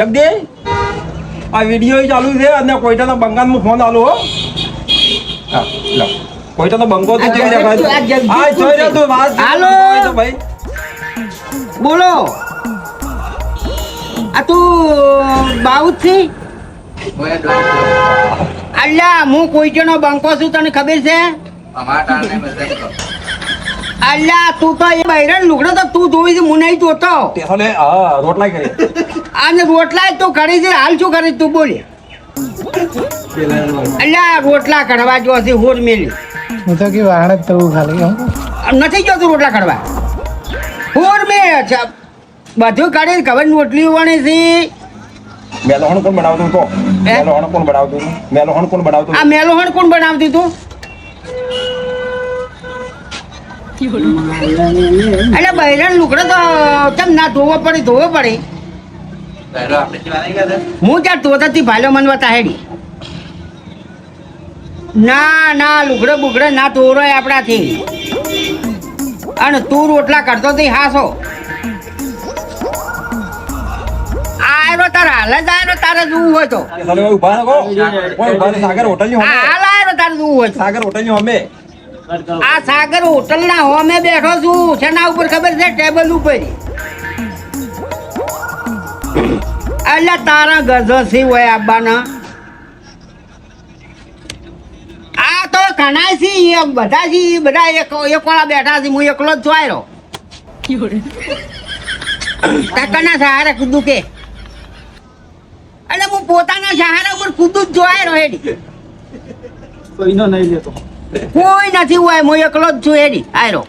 જગદે આ વિડીયો ચાલુ છે અને કોઈટાનો બંગાળમાં ફોન આલો હો. હા લો કોઈટાનો બંગો તો જોઈ દેખાય. હા જોઈ રહ્યો તું વાત. હાલો ભાઈ બોલો. આ તું બાઉત થી અલ્યા હું કોઈટાનો બંકો છું તને ખબર છે? અલ્યા તું તો એ બૈરણ લુગડો તો તું જોઈ છે હું નહીં જોતો. તેહલે હા રોટલા કરી અને રોટલા જ તો કરી છે હાલ શું કરી તું બોલે? અલ્યા રોટલા કઢવા જો છે હોર મેલી હું તો કે વાહણ જ થવું ખાલી નથી જોતું રોટલા કઢવા હોર મે બધું કાઢી ખબર રોટલી વણી છે. મેલોહણ કોણ બનાવતું તો મેલોહણ કોણ બનાવતું મેલોહણ કોણ બનાવતું આ મેલોહણ કોણ બનાવતી તું? એટલે બૈરણ લુગડો તો કેમ ના ધોવો પડે હું ત્યાં તોતાથી ભાલ્યો મનવતા હેડી ના લુગડો બુગડો ના તોરો આપણાથી. અને તું રોટલા કરતો હતી હાસો આયરો તારે હાલ જ આયરો તારે જોવું હોય તો તેહલે ઉભા ન કો કોઈ ઉભા ને સાગર હોટલ ની હાલ આયરો તારે જોવું હોય તો. સાગર હોટલ ની અમે આ સાગર હોટલ ના હોમે બેઠો છું શેના ઉપર ખબર છે? ટેબલ ઉપર. એટલે તારા ગજો સી હોય આબાના આ તો ઘણા સી બધા સી બધા એકવાળા બેઠા છે હું એકલો જ જોયરો ટકાના સહારે કૂદું કે એટલે હું પોતાના સહારા ઉપર કૂદું જ જોયરો હેડી કોઈનો નહીં લેતો. કોઈ નથી હોય હું એકલો જ છું હેડી આયરો.